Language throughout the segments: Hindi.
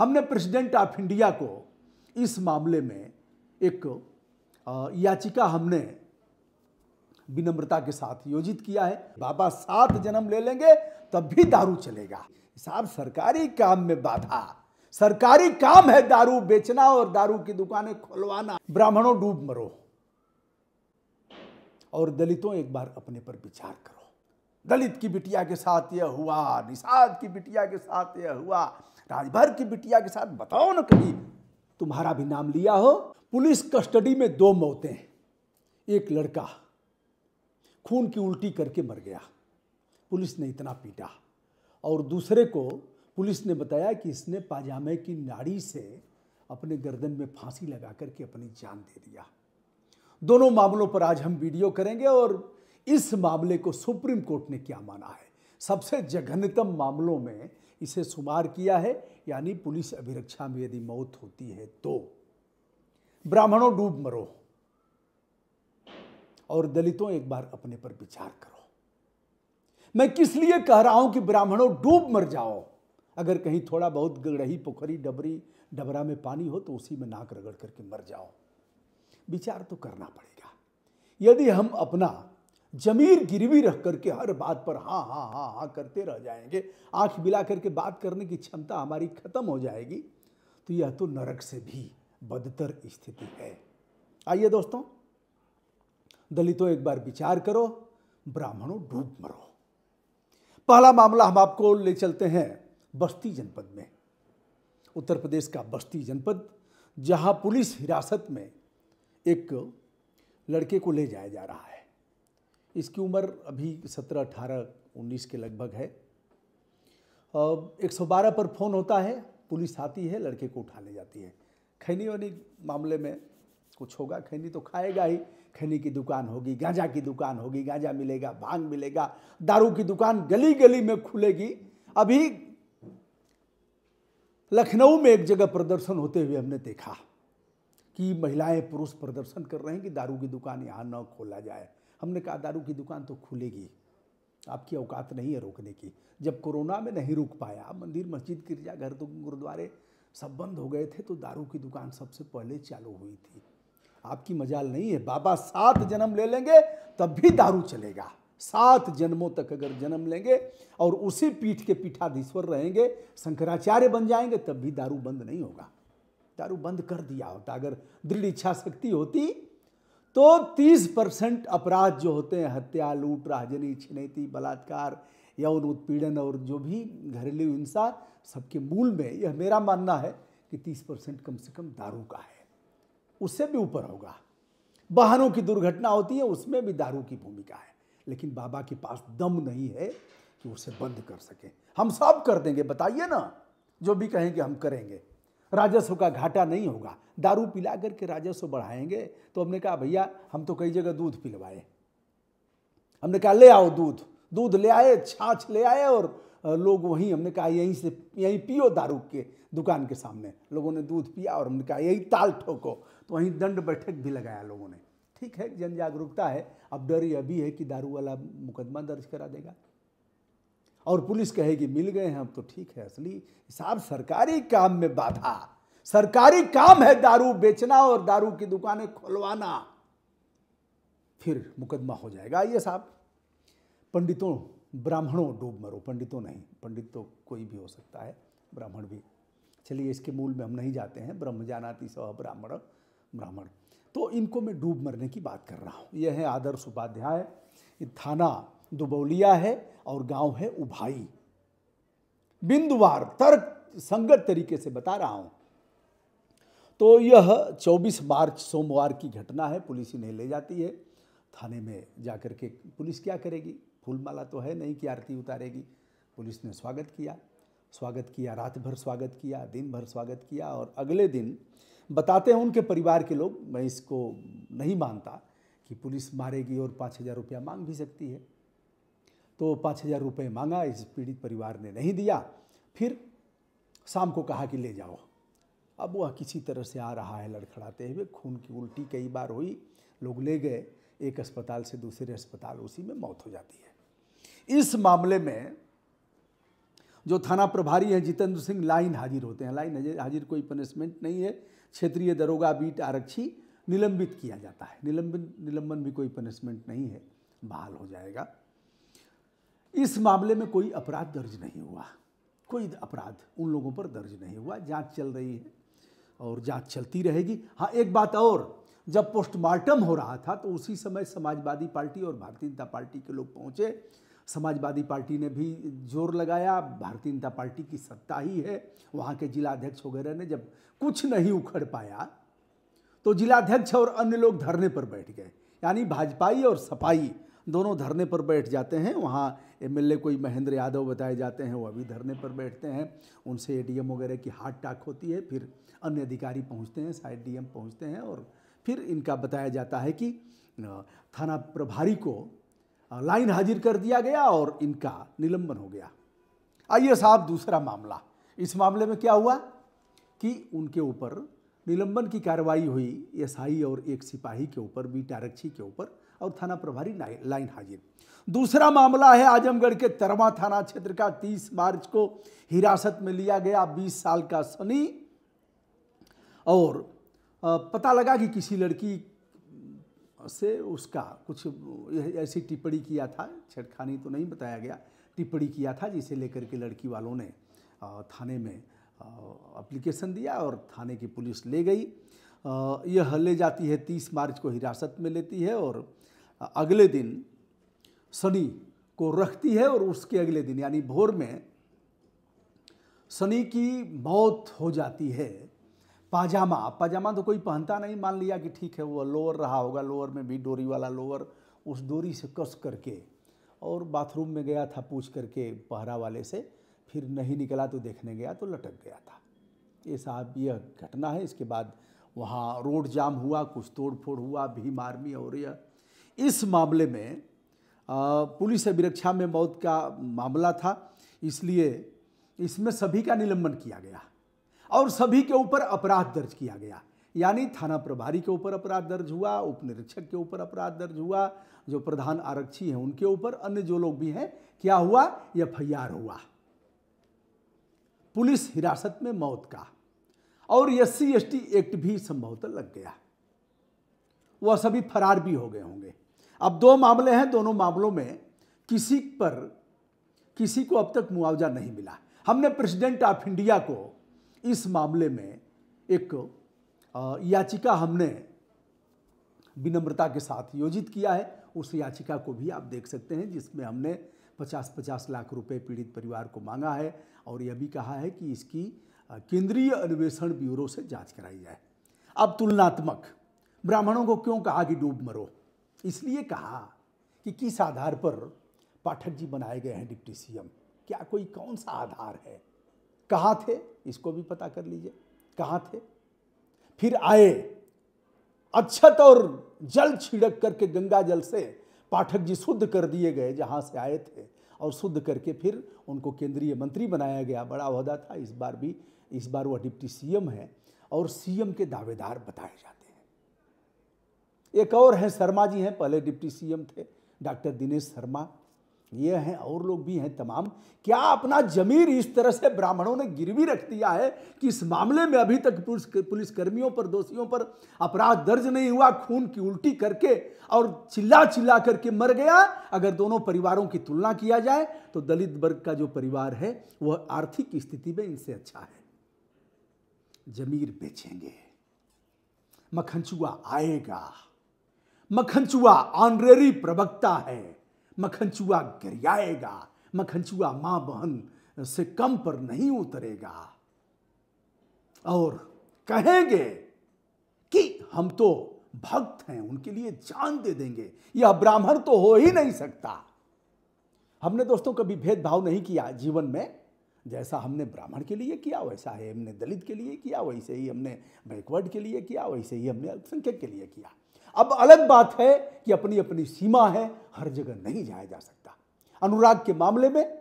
हमने प्रेसिडेंट ऑफ इंडिया को इस मामले में एक याचिका हमने विनम्रता के साथ योजित किया है। बाबा 7 जन्म ले लेंगे तब भी दारू चलेगा। साहब, सरकारी काम में बाधा, सरकारी काम है दारू बेचना और दारू की दुकानें खुलवाना। ब्राह्मणों डूब मरो और दलितों एक बार अपने पर विचार करो। दलित की बिटिया के साथ यह हुआ, निषाद की बिटिया के साथ यह हुआ, राजभर की बिटिया के साथ बताओ ना कभी तुम्हारा भी नाम लिया हो। पुलिस कस्टडी में 2 मौतें, एक लड़का खून की उल्टी करके मर गया, पुलिस ने इतना पीटा, और दूसरे को पुलिस ने बताया कि इसने पाजामे की नाड़ी से अपने गर्दन में फांसी लगा करके अपनी जान दे दिया। दोनों मामलों पर आज हम वीडियो करेंगे और इस मामले को सुप्रीम कोर्ट ने क्या माना है। सबसे जघन्यतम मामलों में इसे शुमार किया है, यानी पुलिस अभिरक्षा में यदि मौत होती है तो। ब्राह्मणों डूब मरो और दलितों एक बार अपने पर विचार करो। मैं किस लिए कह रहा हूं कि ब्राह्मणों डूब मर जाओ। अगर कहीं थोड़ा बहुत गड़ही, पोखरी, डबरी, डबरा में पानी हो तो उसी में नाक रगड़ करके मर जाओ। विचार तो करना पड़ेगा। यदि हम अपना जमीर गिरवी रख करके हर बात पर हाँ हाँ हाँ हाँ करते रह जाएंगे, आंख मिला करके बात करने की क्षमता हमारी खत्म हो जाएगी, तो यह तो नरक से भी बदतर स्थिति है। आइए दोस्तों, दलितों एक बार विचार करो, ब्राह्मणों डूब मरो। पहला मामला हम आपको ले चलते हैं बस्ती जनपद में, उत्तर प्रदेश का बस्ती जनपद, जहां पुलिस हिरासत में एक लड़के को ले जाया जा रहा है। इसकी उम्र अभी 17, 18, 19 के लगभग है। 112 पर फोन होता है, पुलिस आती है, लड़के को उठा ले जाती है। खैनी वानी मामले में कुछ होगा, खैनी तो खाएगा ही, खैनी की दुकान होगी, गांजा की दुकान होगी, गांजा मिलेगा, भांग मिलेगा, दारू की दुकान गली गली में खुलेगी। अभी लखनऊ में एक जगह प्रदर्शन होते हुए हमने देखा कि महिलाएं पुरुष प्रदर्शन कर रहे हैं कि दारू की दुकान यहाँ न खोला जाए। हमने कहा दारू की दुकान तो खुलेगी, आपकी औकात नहीं है रोकने की। जब कोरोना में नहीं रुक पाया, मंदिर मस्जिद गिरजाघर तो गुरुद्वारे सब बंद हो गए थे, तो दारू की दुकान सबसे पहले चालू हुई थी। आपकी मजाल नहीं है। बाबा 7 जन्म ले लेंगे तब भी दारू चलेगा। 7 जन्मों तक अगर जन्म लेंगे और उसी पीठ के पीठाधीश्वर रहेंगे, शंकराचार्य बन जाएंगे, तब भी दारू बंद नहीं होगा। दारू बंद कर दिया होता अगर दृढ़ इच्छा शक्ति होती तो 30% अपराध जो होते हैं, हत्या, लूट, राजनी, छिनैती, बलात्कार, यौन उत्पीड़न और जो भी घरेलू हिंसा, सबके मूल में यह मेरा मानना है कि 30% कम से कम दारू का है। उससे भी ऊपर होगा। वाहनों की दुर्घटना होती है, उसमें भी दारू की भूमिका है, लेकिन बाबा के पास दम नहीं है कि उसे बंद कर सके। हम सब कर देंगे, बताइए ना, जो भी कहेंगे हम करेंगे। राजस्व का घाटा नहीं होगा। दारू पिला करके राजस्व बढ़ाएंगे तो हमने कहा भैया, हम तो कई जगह दूध पिलवाए, हमने कहा ले आओ दूध, दूध ले आए, छाछ ले आए, और लोग वहीं, हमने कहा यहीं पियो दारू के दुकान के सामने। लोगों ने दूध पिया और हमने कहा यही ताल ठोको, तो वहीं दंड बैठक भी लगाया लोगों ने। ठीक है, जन जागरूकता है। अब डर यह भी है कि दारू वाला मुकदमा दर्ज करा देगा और पुलिस कहेगी मिल गए हैं, अब तो ठीक है। असली साहब, सरकारी काम में बाधा, सरकारी काम है दारू बेचना और दारू की दुकानें खुलवाना, फिर मुकदमा हो जाएगा। आइए साहब, पंडितों ब्राह्मणों डूब मरो। पंडितों नहीं, पंडित तो कोई भी हो सकता है, ब्राह्मण भी। चलिए, इसके मूल में हम नहीं जाते हैं। ब्रह्म जानाति सह ब्राह्मण, ब्राह्मण तो इनको मैं डूब मरने की बात कर रहा हूँ। यह है आदर्श उपाध्याय, थाना दुबौलिया है और गांव है उभाई। बिंदुवार तर्क संगत तरीके से बता रहा हूं। तो यह 24 मार्च सोमवार की घटना है। पुलिस इन्हें ले जाती है थाने में। जाकर के पुलिस क्या करेगी, फूलमाला तो है नहीं कि आरती उतारेगी। पुलिस ने स्वागत किया, रात भर स्वागत किया, दिन भर स्वागत किया, और अगले दिन बताते हैं उनके परिवार के लोग, मैं इसको नहीं मानता कि पुलिस मारेगी और 5,000 रुपया मांग भी सकती है। तो 5,000 रुपये मांगा, इस पीड़ित परिवार ने नहीं दिया। फिर शाम को कहा कि ले जाओ। अब वह किसी तरह से आ रहा है लड़खड़ाते हुए, खून की उल्टी कई बार हुई, लोग ले गए एक अस्पताल से दूसरे अस्पताल, उसी में मौत हो जाती है। इस मामले में जो थाना प्रभारी हैं जितेंद्र सिंह लाइन हाजिर होते हैं। लाइन हाजिर कोई पनिशमेंट नहीं है। क्षेत्रीय दरोगा बीट आरक्षी निलंबित किया जाता है। निलंबन भी कोई पनिशमेंट नहीं है, बहाल हो जाएगा। इस मामले में कोई अपराध दर्ज नहीं हुआ, कोई अपराध उन लोगों पर दर्ज नहीं हुआ। जांच चल रही है और जांच चलती रहेगी। हाँ, एक बात और, जब पोस्टमार्टम हो रहा था तो उसी समय समाजवादी पार्टी और भारतीय जनता पार्टी के लोग पहुंचे। समाजवादी पार्टी ने भी जोर लगाया, भारतीय जनता पार्टी की सत्ता ही है। वहाँ के जिलाध्यक्ष वगैरह ने जब कुछ नहीं उखड़ पाया तो जिलाध्यक्ष और अन्य लोग धरने पर बैठ गए। यानी भाजपाई और सपाई दोनों धरने पर बैठ जाते हैं। वहाँ एमएलए कोई महेंद्र यादव बताए जाते हैं, वो अभी धरने पर बैठते हैं। उनसे एडीएम वगैरह की हाथ टाक होती है, फिर अन्य अधिकारी पहुँचते हैं, शायद डीएम पहुँचते हैं और फिर इनका बताया जाता है कि थाना प्रभारी को लाइन हाजिर कर दिया गया और इनका निलंबन हो गया। आइए साहब, दूसरा मामला। इस मामले में क्या हुआ कि उनके ऊपर निलंबन की कार्रवाई हुई, एसआई और एक सिपाही के ऊपर, बीट आरक्षी के ऊपर, और थाना प्रभारी लाइन हाजिर। दूसरा मामला है आजमगढ़ के तरवा थाना क्षेत्र का। 30 मार्च को हिरासत में लिया गया 20 साल का सनी, और पता लगा कि किसी लड़की से उसका कुछ ऐसी टिप्पणी किया था, छेड़खानी तो नहीं बताया गया, टिप्पणी किया था, जिसे लेकर के लड़की वालों ने थाने में एप्लीकेशन दिया और थाने की पुलिस ले गई। यह ले जाती है, 30 मार्च को हिरासत में लेती है और अगले दिन सनी को रखती है और उसके अगले दिन यानी भोर में सनी की मौत हो जाती है। पाजामा तो कोई पहनता नहीं, मान लिया कि ठीक है वो लोअर रहा होगा, लोअर में भी डोरी वाला लोअर, उस डोरी से कस करके और बाथरूम में गया था पूछ करके पहरा वाले से, फिर नहीं निकला तो देखने गया तो लटक गया था। ये साहब यह घटना है। इसके बाद वहाँ रोड जाम हुआ, कुछ तोड़ फोड़ हुआ, भीम आर्मी और यह इस मामले में पुलिस अभिरक्षा में मौत का मामला था, इसलिए इसमें सभी का निलंबन किया गया और सभी के ऊपर अपराध दर्ज किया गया। यानी थाना प्रभारी के ऊपर अपराध दर्ज हुआ, उप निरीक्षक के ऊपर अपराध दर्ज हुआ, जो प्रधान आरक्षी हैं उनके ऊपर, अन्य जो लोग भी हैं, क्या हुआ, एफआईआर हुआ पुलिस हिरासत में मौत का, और SC/ST एक्ट भी संभवतः लग गया। वह सभी फरार भी हो गए होंगे। अब 2 मामले हैं, दोनों मामलों में किसी को अब तक मुआवजा नहीं मिला। हमने प्रेसिडेंट ऑफ इंडिया को इस मामले में एक याचिका हमने विनम्रता के साथ योजित किया है। उस याचिका को भी आप देख सकते हैं, जिसमें हमने 50-50 लाख रुपए पीड़ित परिवार को मांगा है और यह भी कहा है कि इसकी केंद्रीय अन्वेषण ब्यूरो से जांच कराई जाए। अब तुलनात्मक, ब्राह्मणों को क्यों कहा कि डूब मरो? इसलिए कहा कि किस आधार पर पाठक जी बनाए गए हैं डिप्टी सीएम, क्या कोई कौन सा आधार है, कहाँ थे, इसको भी पता कर लीजिए, कहाँ थे। फिर आए, अक्षत और जल छिड़क करके गंगा जल से पाठक जी शुद्ध कर दिए गए जहाँ से आए थे, और शुद्ध करके फिर उनको केंद्रीय मंत्री बनाया गया। बड़ा ओहदा था। इस बार वह डिप्टी सीएम है और सीएम के दावेदार बताए जाते हैं। एक और हैं, शर्मा जी हैं, पहले डिप्टी सीएम थे, डॉक्टर दिनेश शर्मा, ये हैं, और लोग भी हैं तमाम। क्या अपना जमीर इस तरह से ब्राह्मणों ने गिरवी रख दिया है कि इस मामले में अभी तक पुलिस कर्मियों पर, दोषियों पर अपराध दर्ज नहीं हुआ, खून की उल्टी करके और चिल्ला चिल्ला करके मर गया। अगर दोनों परिवारों की तुलना किया जाए तो दलित वर्ग का जो परिवार है वह आर्थिक स्थिति में इनसे अच्छा है। जमीर बेचेंगे, मखनचुआ आएगा, मखनचुआ ऑनरेरी प्रवक्ता है, मखनचुआ गिरियाएगा, मखनचुआ मां बहन से कम पर नहीं उतरेगा और कहेंगे कि हम तो भक्त हैं, उनके लिए जान दे देंगे। यह ब्राह्मण तो हो ही नहीं सकता। हमने दोस्तों कभी भेदभाव नहीं किया जीवन में, जैसा हमने ब्राह्मण के लिए किया वैसा ही हमने दलित के लिए किया, वैसे ही हमने बैकवर्ड के लिए किया, वैसे ही हमने अल्पसंख्यक के लिए किया। अब अलग बात है कि अपनी अपनी सीमा है, हर जगह नहीं जाया जा सकता। अनुराग के मामले में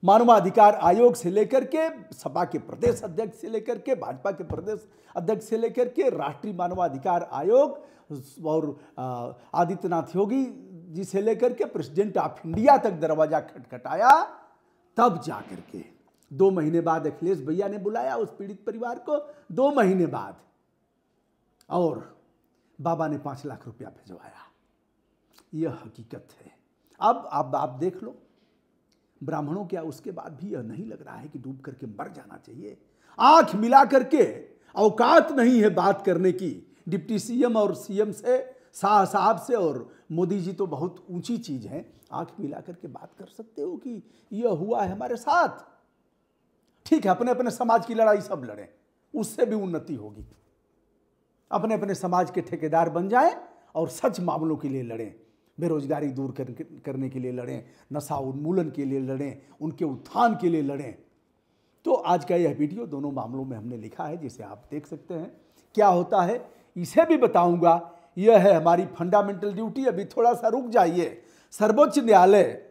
मानवाधिकार आयोग से लेकर के, सपा के प्रदेश अध्यक्ष से लेकर के, भाजपा के प्रदेश अध्यक्ष से लेकर के, राष्ट्रीय मानवाधिकार आयोग और आदित्यनाथ योगी जी से लेकर के प्रेसिडेंट ऑफ इंडिया तक दरवाजा खटखटाया, तब जा करके 2 महीने बाद अखिलेश भैया ने बुलाया उस पीड़ित परिवार को, 2 महीने बाद, और बाबा ने 5 लाख रुपया भिजवाया। यह हकीकत है। अब आप देख लो, ब्राह्मणों क्या उसके बाद भी यह नहीं लग रहा है कि डूब करके मर जाना चाहिए? आंख मिला करके, औकात नहीं है बात करने की डिप्टी सीएम और सीएम से, शाह साहब से, और मोदी जी तो बहुत ऊंची चीज है। आंख मिला करके बात कर सकते हो कि यह हुआ है हमारे साथ। ठीक है, अपने अपने समाज की लड़ाई सब लड़ें, उससे भी उन्नति होगी। अपने अपने समाज के ठेकेदार बन जाएं और सच मामलों के लिए लड़ें, बेरोजगारी दूर करने के लिए लड़ें, नशा उन्मूलन के लिए लड़ें, उनके उत्थान के लिए लड़ें। तो आज का यह वीडियो दोनों मामलों में हमने लिखा है, जिसे आप देख सकते हैं। क्या होता है इसे भी बताऊंगा। यह है हमारी फंडामेंटल ड्यूटी। अभी थोड़ा सा रुक जाइए। सर्वोच्च न्यायालय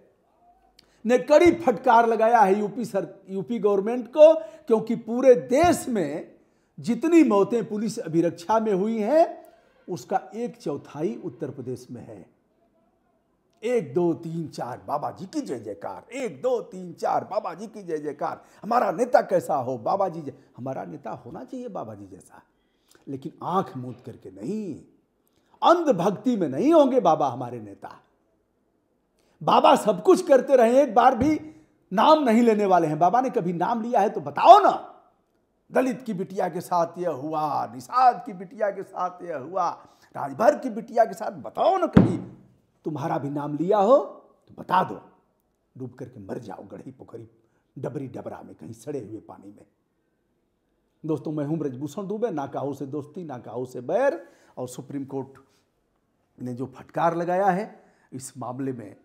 ने कड़ी फटकार लगाया है यूपी गवर्नमेंट को, क्योंकि पूरे देश में जितनी मौतें पुलिस अभिरक्षा में हुई हैं उसका 1/4 उत्तर प्रदेश में है। 1 2 3 4 बाबा जी की जय जयकार, 1 2 3 4 बाबा जी की जय जयकार। हमारा नेता कैसा हो, बाबा जी हमारा नेता होना चाहिए बाबा जी जैसा, लेकिन आंख मूंद करके नहीं, अंधभक्ति में नहीं होंगे बाबा हमारे नेता। बाबा सब कुछ करते रहे, एक बार भी नाम नहीं लेने वाले हैं। बाबा ने कभी नाम लिया है तो बताओ ना। दलित की बिटिया के साथ यह हुआ, निषाद की बिटिया के साथ यह हुआ, राजभर की बिटिया के साथ बताओ ना कभी तुम्हारा भी नाम लिया हो तो बता दो। डूब करके मर जाओ गढ़ी पोखरी डबरी डबरा में, कहीं सड़े हुए पानी में। दोस्तों, मैं हूं ब्रजभूषण दुबे। ना काहू से दोस्ती, ना काहू से बैर। और सुप्रीम कोर्ट ने जो फटकार लगाया है इस मामले में,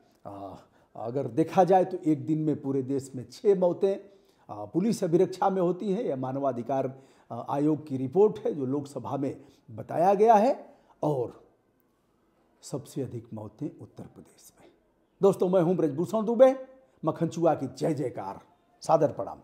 अगर देखा जाए तो एक दिन में पूरे देश में 6 मौतें पुलिस अभिरक्षा में होती हैं। यह मानवाधिकार आयोग की रिपोर्ट है जो लोकसभा में बताया गया है, और सबसे अधिक मौतें उत्तर प्रदेश में। दोस्तों, मैं हूं ब्रजभूषण दुबे। मक्खनचुआ की जय जयकार, सादर प्रणाम।